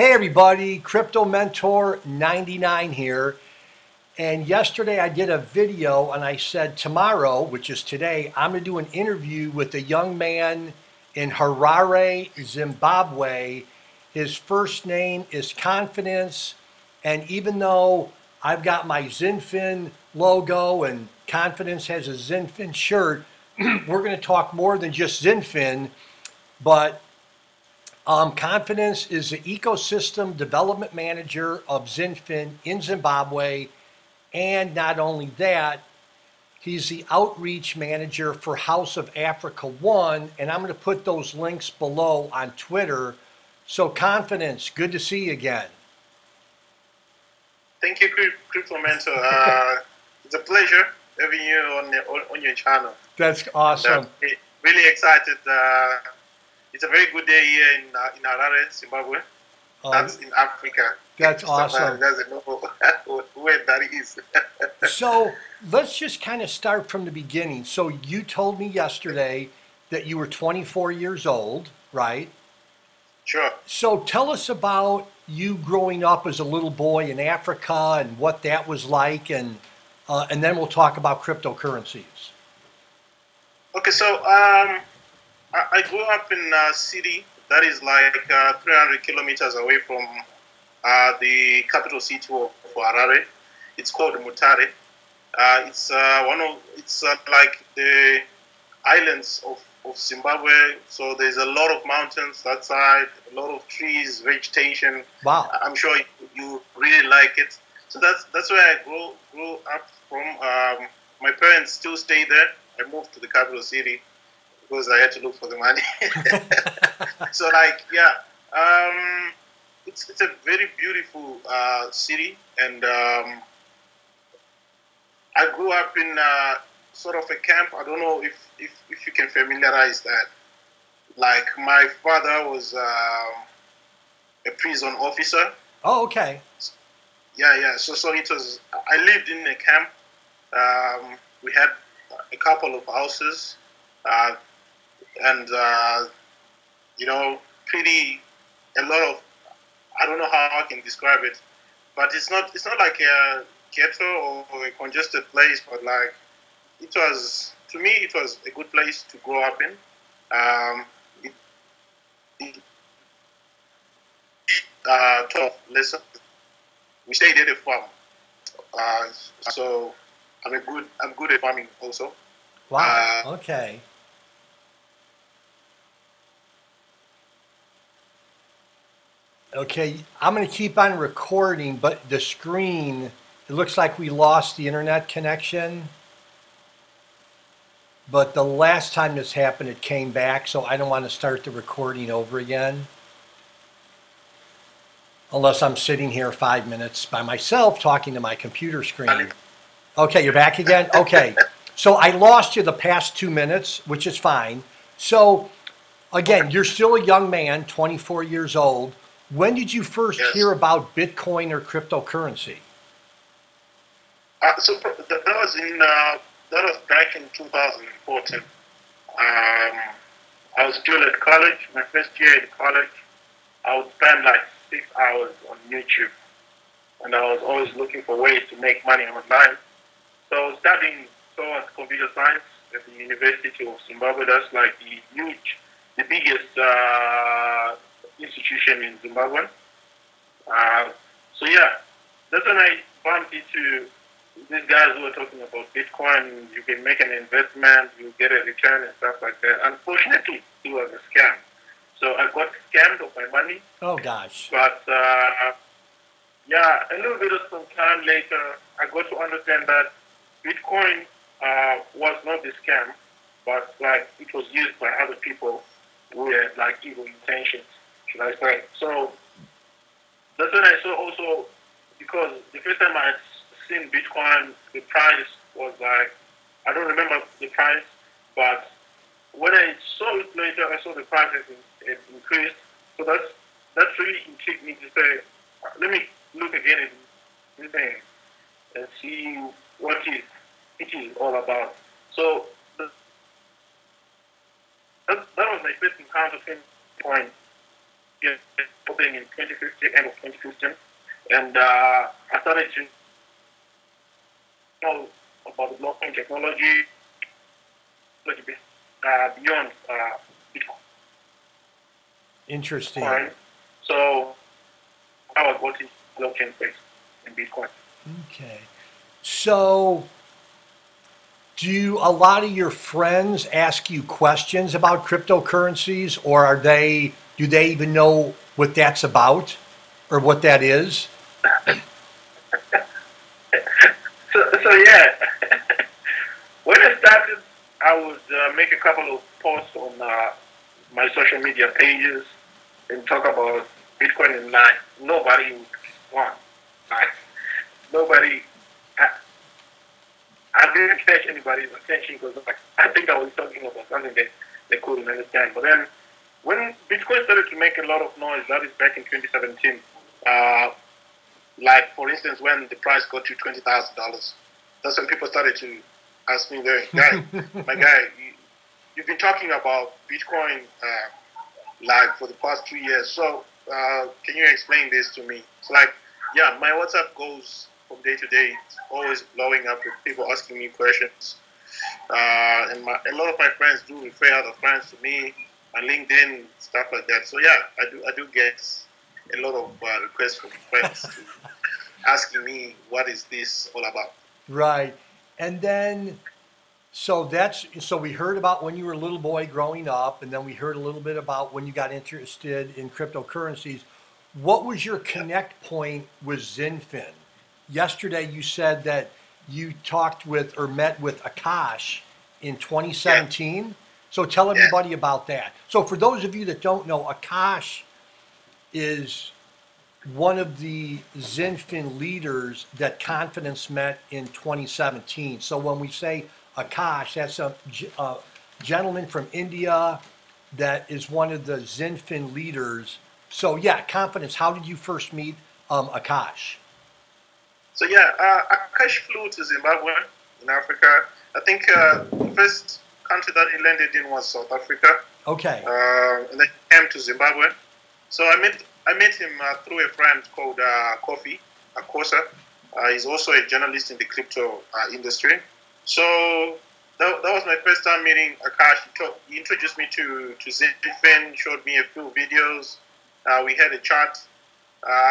Hey everybody, Crypto Mentor 99 here. And yesterday I did a video and I said tomorrow, which is today, I'm going to do an interview with a young man in Harare, Zimbabwe. His first name is Confidence. And even though I've got my XinFin logo and Confidence has a XinFin shirt, we're going to talk more than just XinFin, but Confidence is the ecosystem development manager of XinFin in Zimbabwe. And not only that, he's the outreach manager for House of Africa One. And I'm going to put those links below on Twitter. So Confidence, good to see you again. Thank you, Crypto Mentor. It's a pleasure having you on your channel. That's awesome. And, really excited. It's a very good day here in Harare, Zimbabwe. That's in Africa. That's awesome. Doesn't know where that is. So let's just kind of start from the beginning. So you told me yesterday that you were 24 years old, right? Sure. So tell us about you growing up as a little boy in Africa and what that was like, and then we'll talk about cryptocurrencies. Okay, so I grew up in a city that is like 300 kilometers away from the capital city of Harare. It's called Mutare. It's like the islands of Zimbabwe. So there's a lot of mountains that side, a lot of trees, vegetation. Wow. I'm sure you really like it. So that's where I grew up from. My parents still stay there. I moved to the capital city because I had to look for the money. So like, yeah, it's a very beautiful city, and I grew up in sort of a camp. I don't know if you can familiarize that. Like my father was a prison officer. Oh, okay. Yeah. So it was. I lived in a camp. We had a couple of houses. And pretty a lot of, I don't know how I can describe it, but it's not like a ghetto or a congested place, but like it was, to me it was a good place to grow up in. Taught lessons. We stayed at a farm, so I'm good at farming also. Wow. Okay. Okay, I'm going to keep on recording, but the screen, it looks like we lost the internet connection. But the last time this happened, it came back, so I don't want to start the recording over again. Unless I'm sitting here 5 minutes by myself talking to my computer screen. Okay, you're back again? Okay. So I lost you the past 2 minutes, which is fine. So again, you're still a young man, 24 years old. When did you first hear about Bitcoin or cryptocurrency? So that was back in 2014. I was still at college. My first year in college, I would spend like 6 hours on YouTube, and I was always looking for ways to make money online. So I was studying towards computer science at the University of Zimbabwe. That's like the biggest institution in Zimbabwe. So yeah, that's when I bumped into these guys who were talking about Bitcoin. You can make an investment, you get a return and stuff like that. Unfortunately, it was a scam. So I got scammed of my money. Oh gosh. But yeah, a little bit of some time later, I got to understand that Bitcoin was not the scam, but like it was used by other people who had like evil intentions, should I say. So that's when I saw also, because the first time I had seen Bitcoin, the price was like, I don't remember the price, but when I saw it later, I saw the price had increased. So that's really intrigued me to say, let me look again at this thing and see what it is all about. So that was my first encounter with Bitcoin. Yeah, thing in 2015, end of 2015, and I started to know about the blockchain technology beyond Interesting. Bitcoin. So I was working blockchain space in Bitcoin. Okay. So, do a lot of your friends ask you questions about cryptocurrencies, or do they even know what that's about or what that is? So yeah, when I started, I would make a couple of posts on my social media pages and talk about Bitcoin, and like nobody would want, like nobody. I didn't catch anybody's attention because like, I think I was talking about something that they couldn't understand. But then when Bitcoin started to make a lot of noise, that is back in 2017. Like for instance, when the price got to $20,000, that's when people started to ask me, "Guy, my guy, you've been talking about Bitcoin like for the past 2 years. So can you explain this to me?" It's like, yeah, my WhatsApp goes from day to day. It's always blowing up with people asking me questions. And a lot of my friends do refer other friends to me on LinkedIn, stuff like that. So yeah, I do get a lot of requests from friends to asking me what is this all about. Right. And then, so we heard about when you were a little boy growing up, and then we heard a little bit about when you got interested in cryptocurrencies. What was your Yeah, connect point with XinFin? Yesterday you said that you talked with or met with Akash in yeah, 2017. So tell yeah, everybody about that. So for those of you that don't know, Akash is one of the XinFin leaders that Confidence met in 2017. So when we say Akash, that's a gentleman from India that is one of the XinFin leaders. So yeah, Confidence, how did you first meet Akash? So yeah, Akash flew to Zimbabwe in Africa. I think the first country that he landed in was South Africa, Okay, and then he came to Zimbabwe. So I met him through a friend called Kofi Akosa. He's also a journalist in the crypto industry. So that was my first time meeting Akash. He introduced me to ZFin, showed me a few videos. We had a chat.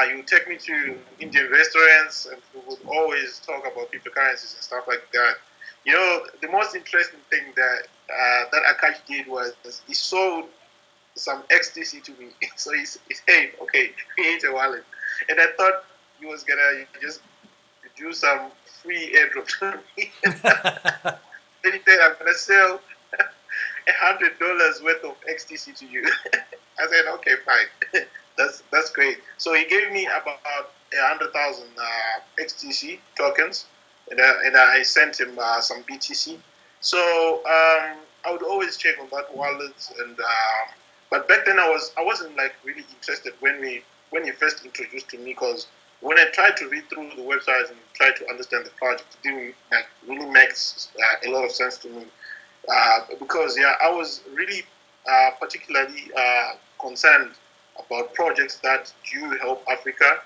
He would take me to Indian restaurants, and we would always talk about cryptocurrencies and stuff like that. You know, the most interesting thing that Akash did was he sold some XTC to me. So he said, "Okay, create a wallet," and I thought he was gonna just do some free airdrop to me. Then he said, "I'm gonna sell $100 worth of XTC to you." I said, "Okay, fine, that's great." So he gave me about 100,000 XTC tokens, and I sent him some BTC. So I would always check on that wallet, and but back then I wasn't like really interested when he first introduced to me, because when I tried to read through the website and try to understand the project, it didn't like really makes a lot of sense to me. Because yeah, I was really particularly concerned about projects that do help Africa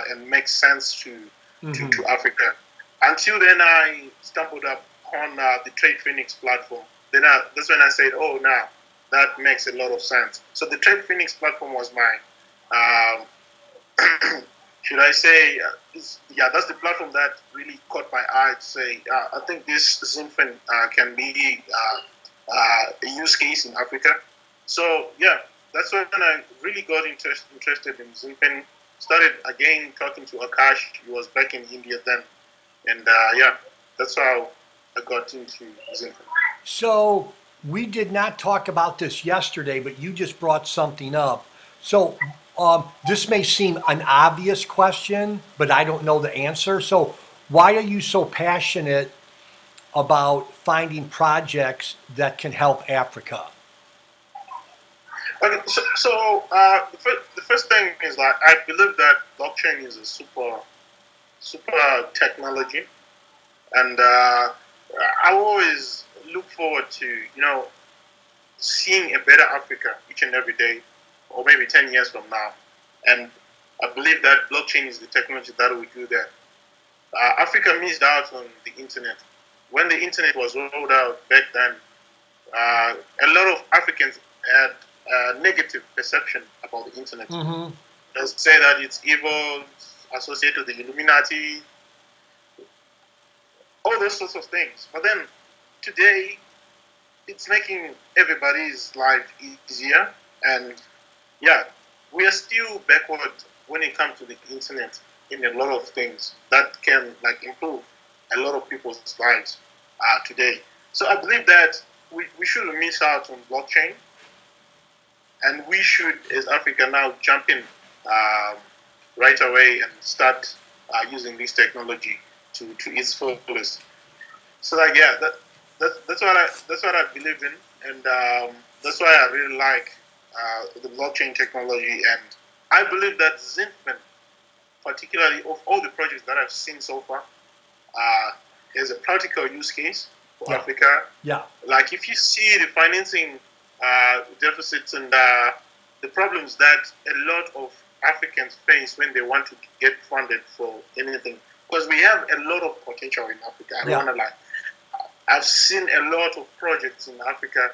and make sense hmm to Africa. Until then, I stumbled up on the Trade Phoenix platform. That's when I said, "Oh, now that makes a lot of sense." So the Trade Phoenix platform was my um, should I say, yeah, that's the platform that really caught my eye to say, I think this XinFin can be a use case in Africa. So, yeah, that's when I really got interested in XinFin. Started again talking to Akash. He was back in India then. And yeah, that's how I got into XinFin. So we did not talk about this yesterday, but you just brought something up. So this may seem an obvious question, but I don't know the answer. So why are you so passionate about finding projects that can help Africa? Okay, so the first thing is that I believe that blockchain is a super technology, and I always look forward to seeing a better Africa each and every day, or maybe 10 years from now. And I believe that blockchain is the technology that will do that. Africa missed out on the internet. When the internet was rolled out back then, a lot of Africans had a negative perception about the internet. Mm-hmm. They say that it's evil, associated with the Illuminati, all those sorts of things. But then today, it's making everybody's life easier. And yeah, we are still backward when it comes to the internet in a lot of things that can like improve a lot of people's lives today. So I believe that we shouldn't miss out on blockchain, and we should, as Africa, now jump in right away and start using this technology to its fullest. So like yeah, that's what I believe in, and that's why I really like the blockchain technology, and I believe that XinFin, particularly of all the projects that I've seen so far, is a practical use case for Africa. Yeah. Like if you see the financing deficits and the problems that a lot of Africans face when they want to get funded for anything, because we have a lot of potential in Africa. I don't want to lie. I've seen a lot of projects in Africa.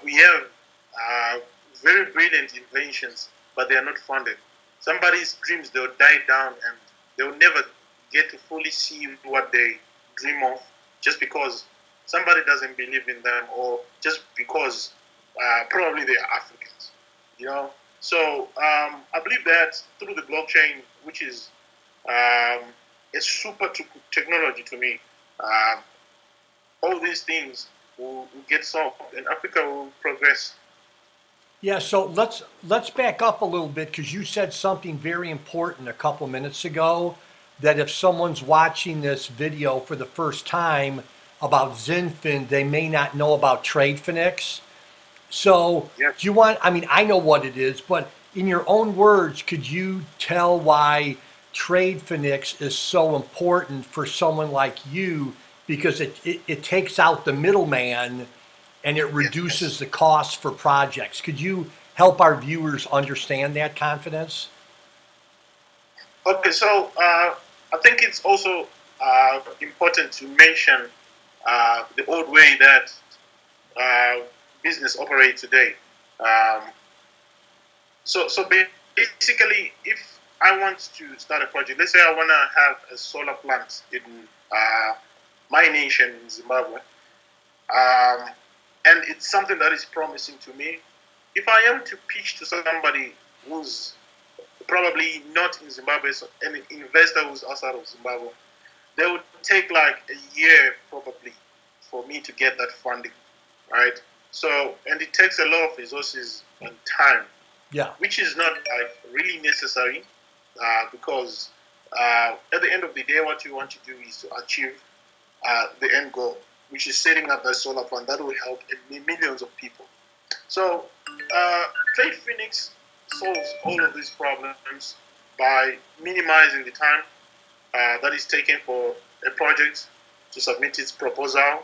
We have very brilliant inventions, but they are not funded. Somebody's dreams, they'll die down and they'll never get to fully see what they dream of just because somebody doesn't believe in them, or just because probably they are Africans, you know. So I believe that through the blockchain, which is a super technology to me, all these things will get solved and Africa will progress. Yeah, so let's back up a little bit because you said something very important a couple minutes ago, that if someone's watching this video for the first time about XinFin, they may not know about TradeFinix. So Yes. do you want, I mean, I know what it is, but in your own words, could you tell why TradeFinix is so important for someone like you? Because it takes out the middleman and it reduces Yes. the cost for projects. Could you help our viewers understand that confidence? Okay, so I think it's also important to mention the old way that uh, business operates today. Um, so basically, if I want to start a project, let's say I want to have a solar plant in uh, my nation, in Zimbabwe, um, and it's something that is promising to me. If I am to pitch to somebody who's probably not in Zimbabwe, so an investor who's outside of Zimbabwe, they would take like a year probably for me to get that funding, right? So, and it takes a lot of resources and time, Yeah. which is not like really necessary because at the end of the day, what you want to do is to achieve the end goal, which is setting up that solar fund that will help millions of people. So, Trade Phoenix solves all of these problems by minimizing the time that is taken for a project to submit its proposal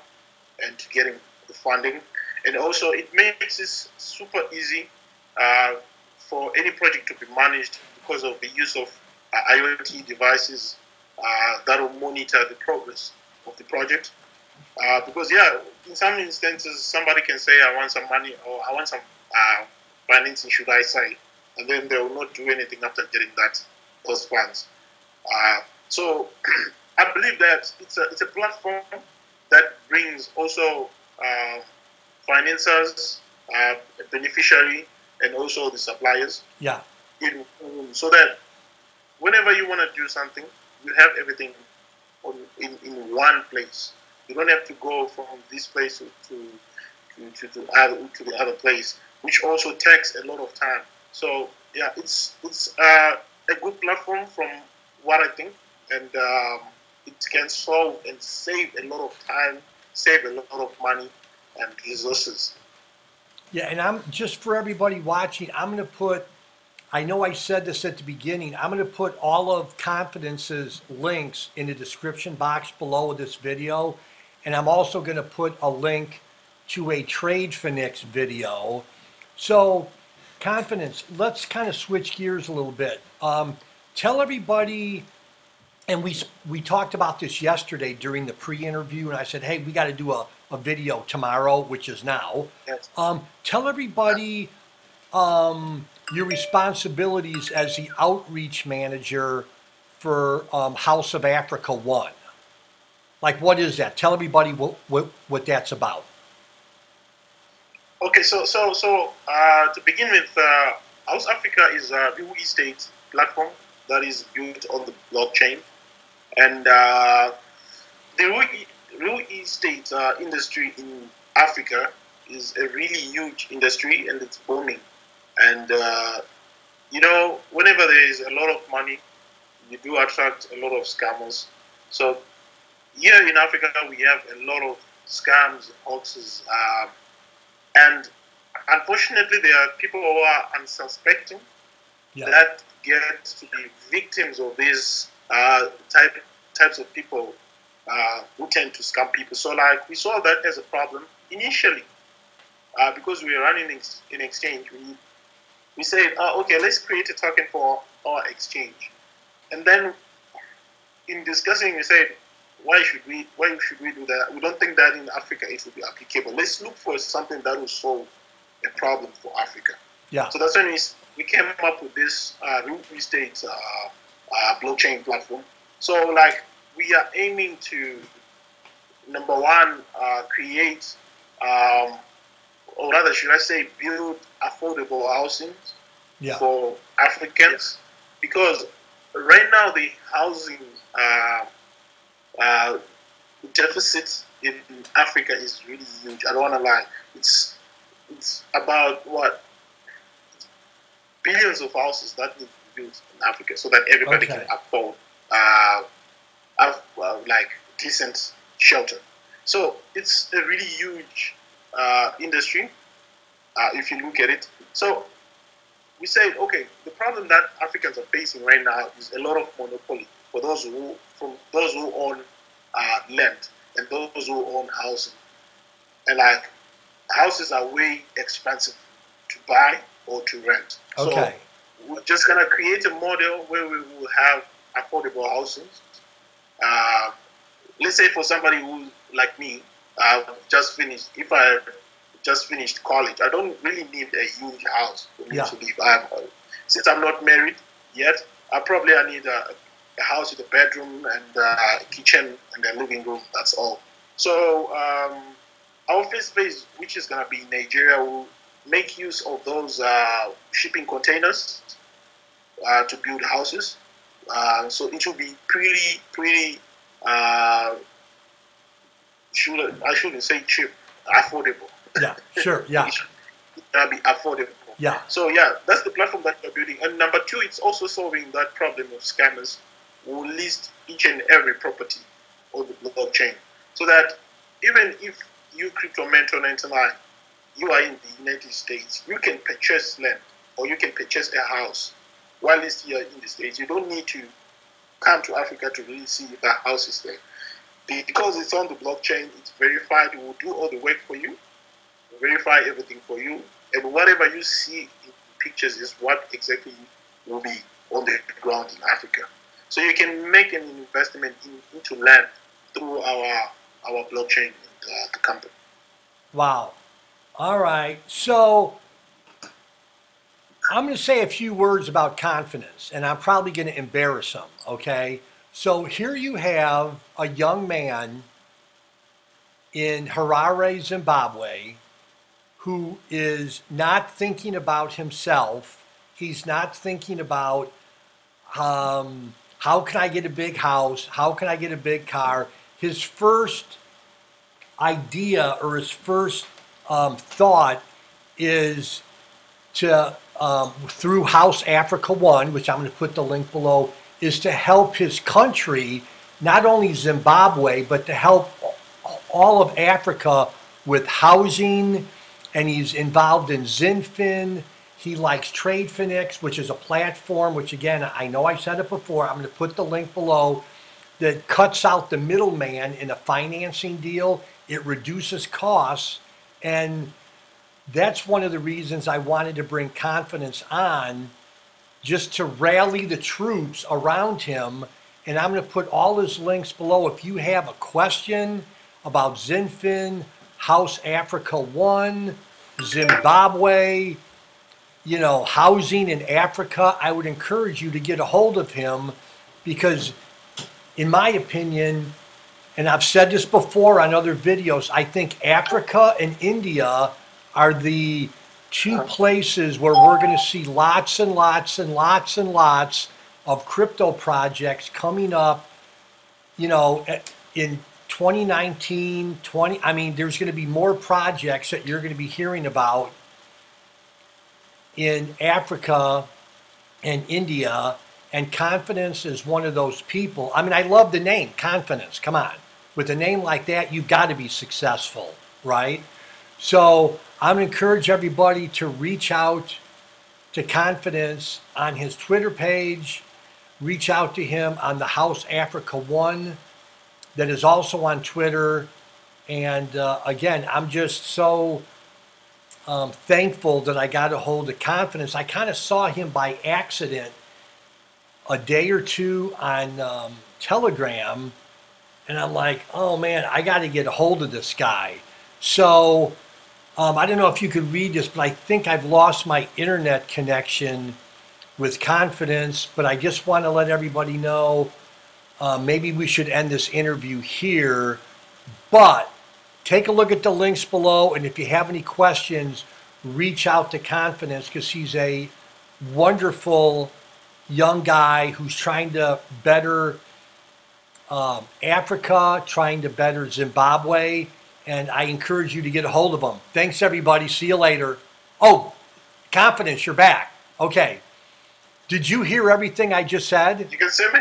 and to getting the funding. And also, it makes it super easy uh, for any project to be managed because of the use of IoT devices that will monitor the progress of the project. Because yeah, in some instances, somebody can say, "I want some money," or "I want some financing," should I say, and then they will not do anything after getting those funds. So I believe that it's a platform that brings also uh, financiers, beneficiary, and also the suppliers Yeah. so that whenever you want to do something, you have everything in one place. You don't have to go from this place to the other place, which also takes a lot of time. So yeah, it's a good platform from what I think, and it can solve and save a lot of time, save a lot of money and resources. Yeah, and I'm just for everybody watching, I'm going to put, I know I said this at the beginning, I'm going to put all of Confidence's links in the description box below this video. And I'm also going to put a link to a TradeFinix video. So Confidence. Let's kind of switch gears a little bit. Tell everybody, and we talked about this yesterday during the pre-interview, and I said, hey, we got to do a video tomorrow, which is now. Yes. Tell everybody your responsibilities as the outreach manager for House of Africa One. Like, what is that? Tell everybody what that's about. Okay, to begin with, House Africa is a real estate platform that is built on the blockchain, and the real estate industry in Africa is a really huge industry, and it's booming. And whenever there is a lot of money, you do attract a lot of scammers. So here in Africa, we have a lot of scams, hoaxes, and unfortunately, there are people who are unsuspecting that get to be victims of these types of people who tend to scam people. So, like, we saw that as a problem initially because we were running an exchange. We said, okay, let's create a token for our exchange, and then in discussing, we said, why should we do that? We don't think that in Africa it will be applicable. Let's look for something that will solve a problem for Africa. Yeah. So that's when we came up with this real estate blockchain platform. So, like, we are aiming to, number one, create, or rather, should I say, build affordable housing for Africans, because right now the housing deficit in Africa is really huge. I don't want to lie. It's about what, billions of houses that need to be built in Africa so that everybody can afford like decent shelter. So it's a really huge industry if you look at it. So we said, okay, the problem that Africans are facing right now is a lot of monopoly for those who own land and those who own housing. And like, houses are way expensive to buy or to rent. Okay. So we're just gonna create a model where we will have affordable housing. Let's say for somebody who, like me, if I just finished college, I don't really need a huge house for me to live. Since I'm not married yet, I need a house with a bedroom and a kitchen and a living room. That's all. So our first phase, which is going to be in Nigeria, will make use of those shipping containers to build houses. So it will be pretty. I shouldn't say cheap, affordable. Yeah, sure, yeah. It's going to be affordable. Yeah. So that's the platform that we're building. And number two, it's also solving that problem of scammers who list each and every property on the blockchain, so that even if you crypto mentor 99, you are in the United States, you can purchase land or you can purchase a house while it's here in the States. You don't need to come to Africa to really see if that house is there. Because it's on the blockchain, it's verified, it will do all the work for you, verify everything for you, and whatever you see in pictures is what exactly will be on the ground in Africa. So you can make an investment into land through our blockchain and the company. Wow. All right. So I'm going to say a few words about confidence, and I'm probably going to embarrass them, okay? So here you have a young man in Harare, Zimbabwe, who is not thinking about himself. He's not thinking about how can I get a big house? How can I get a big car? His first idea or his first thought is to, through House Africa One, which I'm going to put the link below, is to help his country, not only Zimbabwe, but to help all of Africa with housing. And he's involved in XinFin. He likes TradeFinix, which is a platform, which again, I know I said it before, I'm going to put the link below, that cuts out the middleman in a financing deal. It reduces costs. And that's one of the reasons I wanted to bring Confidence on, just to rally the troops around him. And I'm going to put all his links below. If you have a question about XinFin, House Africa One, Zimbabwe, housing in Africa, I would encourage you to get a hold of him, because in my opinion, and I've said this before on other videos, I think Africa and India are the two places where we're going to see lots and lots and lots and lots of crypto projects coming up, in 2019, I mean, there's going to be more projects that you're going to be hearing about in Africa and India, and Confidence is one of those people. I mean, I love the name, Confidence. Come on. With a name like that, you've got to be successful, right? So I'm going to encourage everybody to reach out to Confidence on his Twitter page. Reach out to him on the House Africa One that is also on Twitter. And again, I'm just so thankful that I got a hold of Confidence. I kind of saw him by accident a day or two on Telegram, and I'm like, oh man, I got to get a hold of this guy. So I don't know if you could read this, but I think I've lost my internet connection with Confidence. But I just want to let everybody know, maybe we should end this interview here. But take a look at the links below, and if you have any questions, reach out to Confidence, because he's a wonderful young guy who's trying to better Africa, trying to better Zimbabwe, and I encourage you to get a hold of him. Thanks, everybody. See you later. Oh, Confidence, you're back. Okay. Did you hear everything I just said? You can see me?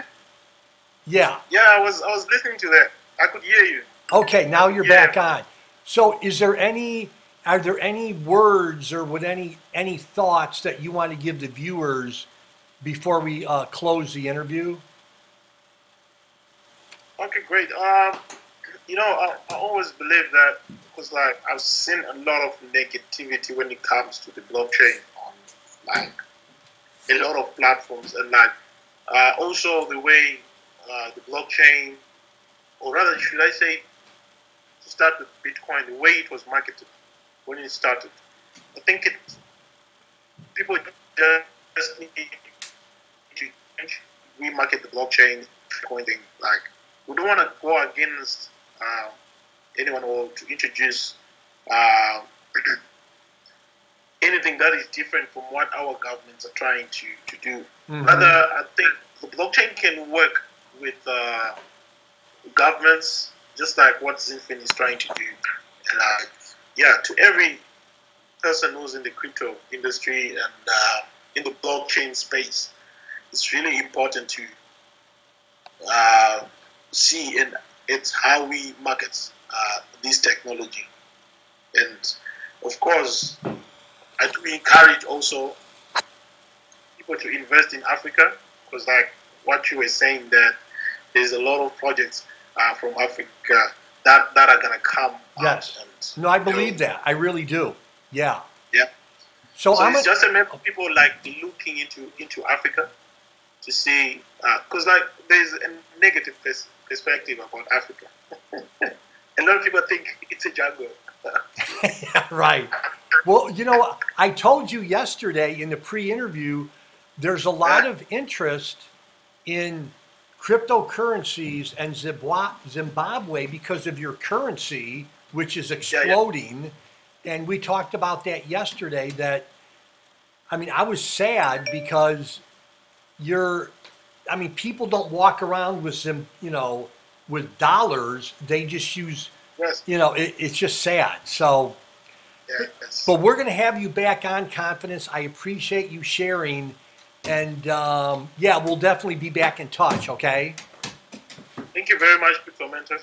Yeah. Yeah, I was listening to that. I could hear you. Okay, now you're back on. So are there any words or any thoughts that you want to give the viewers before we close the interview? Okay, great. I always believe that, because like I've seen a lot of negativity when it comes to the blockchain on like a lot of platforms, and like also the way the blockchain, or rather should I say, to start with Bitcoin, the way it was marketed when it started. I think people just need to remarket the blockchain, Bitcoin thing. Like, we don't want to go against anyone, or to introduce anything that is different from what our governments are trying to do. Mm-hmm. Rather, I think the blockchain can work with governments, just like what XinFin is trying to do. And to every person who's in the crypto industry and in the blockchain space, it's really important to see, and it's how we market this technology. And of course, I do encourage also people to invest in Africa, because like what you were saying, that there's a lot of projects from Africa that are going to come. Yes. No, I believe that. I really do. Yeah. Yeah. So it's just a matter of people like looking into Africa to see, because like there's a negative perspective about Africa. A lot of people think it's a jungle. Yeah, right. Well, I told you yesterday in the pre-interview, there's a lot of interest in cryptocurrencies and Zimbabwe because of your currency, which is exploding. Yeah. And we talked about that yesterday, that, I mean, I was sad because people don't walk around with with dollars. They just use, it's just sad. So, but we're going to have you back on, Confidence. I appreciate you sharing. And we'll definitely be back in touch, okay? Thank you very much, Crypto Mentors.